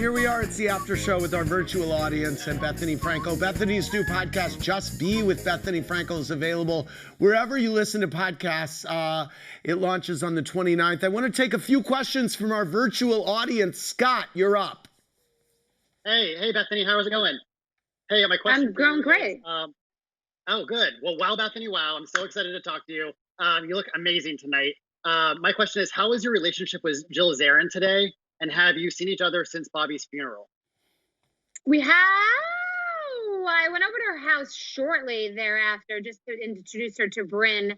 here we are. It's the after show with our virtual audience and Bethenny Frankel. Bethenny's new podcast, Just Be with Bethenny Frankel, is available wherever you listen to podcasts. It launches on the 29th. I want to take a few questions from our virtual audience. Scott, you're up. Hey, Bethenny, how's it going? Hey, my question. I'm going great. Oh, good. Well, wow, Bethenny, wow. I'm so excited to talk to you. You look amazing tonight. My question is, how is your relationship with Jill Zarin today? And have you seen each other since Bobby's funeral? We have. I went over to her house shortly thereafter just to introduce her to Bryn.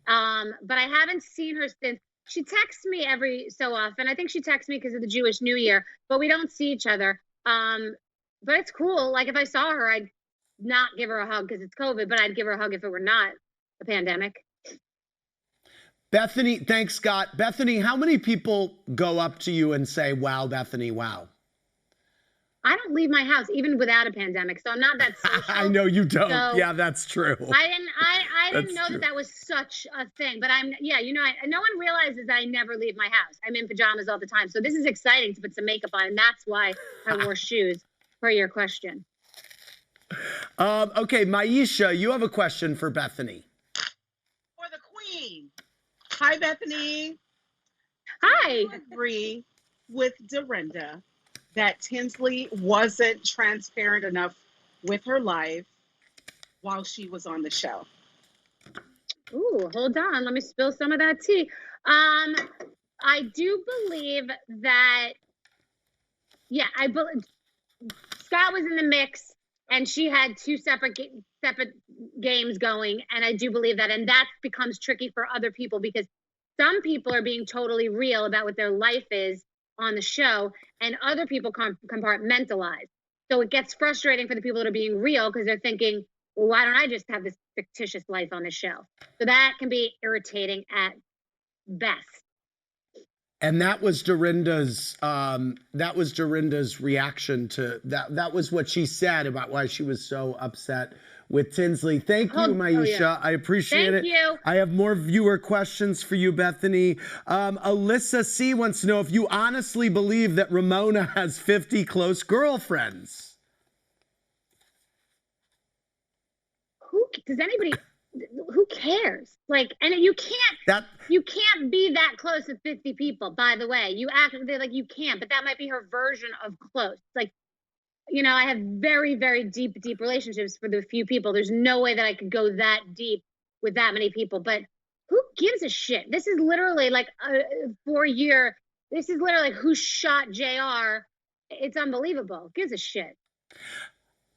But I haven't seen her since. She texts me every so often. I think she texts me because of the Jewish New Year, but we don't see each other. But it's cool. Like if I saw her, I'd not give her a hug because it's COVID, but I'd give her a hug if it were not a pandemic. Bethenny, thanks, Scott. Bethenny, how many people go up to you and say, wow, Bethenny, wow? I don't leave my house even without a pandemic, so I'm not that social. I know you don't. So yeah, that's true. I didn't know that was such a thing. But no one realizes that I never leave my house. I'm in pajamas all the time. So this is exciting to put some makeup on, and that's why I wore shoes for your question. Okay, Maisha, you have a question for Bethenny. For the queen. Hi, Bethenny. Hi. Do you agree with Dorinda that Tinsley wasn't transparent enough with her life while she was on the show? Ooh, hold on. Let me spill some of that tea. I do believe that, I believe Scott was in the mix and she had two separate games going. And I do believe that. And that becomes tricky for other people because some people are being totally real about what their life is on the show and other people compartmentalize. So it gets frustrating for the people that are being real because they're thinking, well, why don't I just have this fictitious life on the show? So that can be irritating at best. And that was Dorinda's reaction to that. That was what she said about why she was so upset with Tinsley. Thank you, Maisha. Yeah. I appreciate it. Thank you. I have more viewer questions for you, Bethenny. Alyssa C wants to know if you honestly believe that Ramona has 50 close girlfriends. Who cares? Like, and you can't be that close with 50 people, by the way. You act like you can't, but that might be her version of close. Like, I have very, very deep relationships with a few people. There's no way that I could go that deep with that many people, but who gives a shit? This is literally like this is literally like who shot JR. It's unbelievable. Who gives a shit?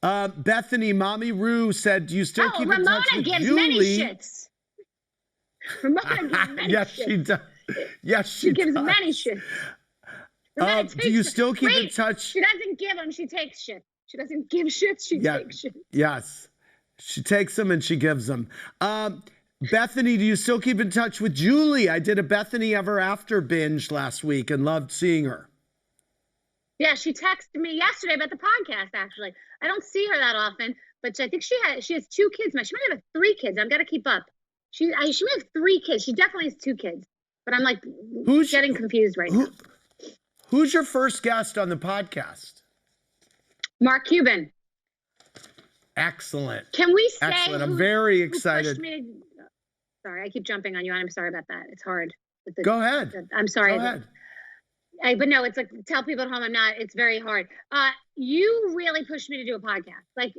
Bethenny, Mommy Rue said, do you still keep in touch with Julie? Ramona gives many shits. Ramona gives many yes, shits. she does. Yes, she gives does. many shits. Do you still keep in touch? She doesn't give them, she takes shit. She doesn't give shit, she takes shit. Yes. She takes them and she gives them. Bethenny, do you still keep in touch with Julie? I did a Bethenny Ever After binge last week and loved seeing her. Yeah, she texted me yesterday about the podcast, actually. I don't see her that often, but I think she has 2 kids now. She might have 3 kids. I've got to keep up. She might have 3 kids. She definitely has 2 kids. But I'm like getting confused right now. Who's your first guest on the podcast? Mark Cuban. Excellent. Can we say Excellent. I'm very excited. Sorry, I keep jumping on you. I'm sorry about that. It's hard. Go ahead. I'm sorry. Go ahead. But no, it's like, tell people at home I'm not. It's very hard. You really pushed me to do a podcast. Like,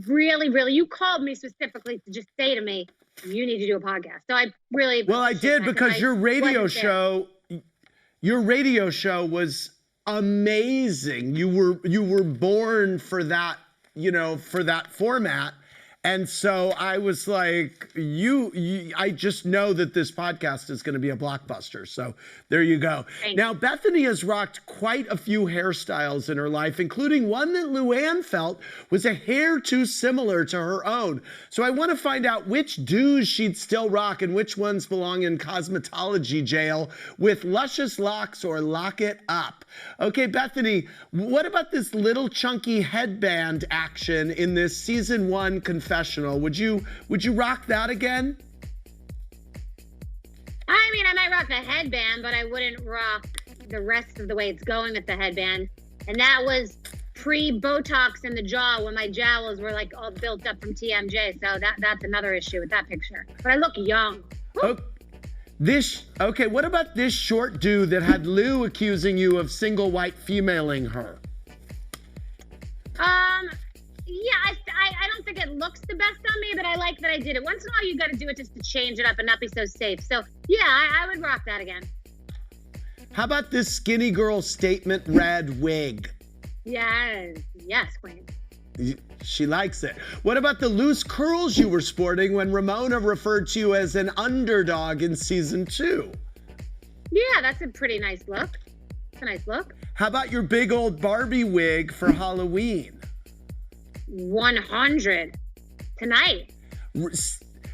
really, really. You called me specifically to just say to me, you need to do a podcast. So I really. Well, I did because your radio show was amazing. You were born for that, for that format. And so I was like, I just know that this podcast is going to be a blockbuster. So there you go. Now, Bethenny has rocked quite a few hairstyles in her life, including one that Luann felt was a hair too similar to her own. So I want to find out which do's she'd still rock and which ones belong in cosmetology jail with luscious locks or lock it up. Okay, Bethenny, what about this little chunky headband action in this season 1 confessional? Would you rock that again? I mean, I might rock the headband, but I wouldn't rock the rest of the way it's going with the headband. And that was pre-Botox in the jaw when my jowls were like all built up from TMJ. So that's another issue with that picture. But I look young. Oh, okay, what about this short dude that had Lou accusing you of single white femaling her? Yeah, I don't think it looks the best on me, but I like that I did it. Once in a while, you got to do it just to change it up and not be so safe. So, yeah, I would rock that again. How about this skinny girl statement red wig? Yes, queen. She likes it. What about the loose curls you were sporting when Ramona referred to you as an underdog in season 2? Yeah, that's a pretty nice look. It's a nice look. How about your big old Barbie wig for Halloween? 100 tonight.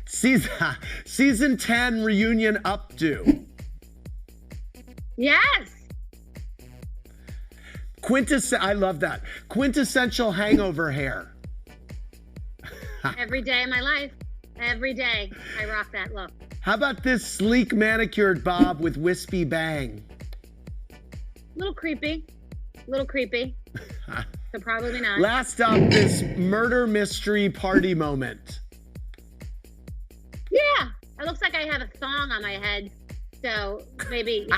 Season 10 reunion updo. Yes. I love that. Quintessential hangover hair. Every day of my life. Every day I rock that look. How about this sleek manicured bob with wispy bang? Little creepy. So probably not. Last up, this murder mystery party moment. Yeah, it looks like I have a thong on my head. So maybe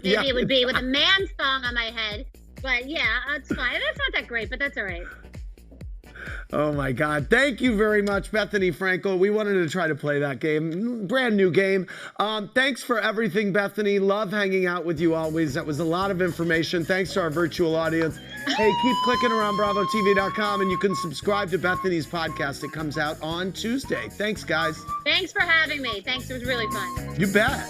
it would be with a man's thong on my head. But yeah, it's fine. That's not that great, but that's all right. Oh my God. Thank you very much, Bethenny Frankel. We wanted to try to play that game. Brand new game. Thanks for everything, Bethenny. Love hanging out with you always. That was a lot of information. Thanks to our virtual audience. Hey, keep clicking around BravoTV.com and you can subscribe to Bethenny's podcast. It comes out on Tuesday. Thanks, guys. Thanks for having me. Thanks. It was really fun. You bet.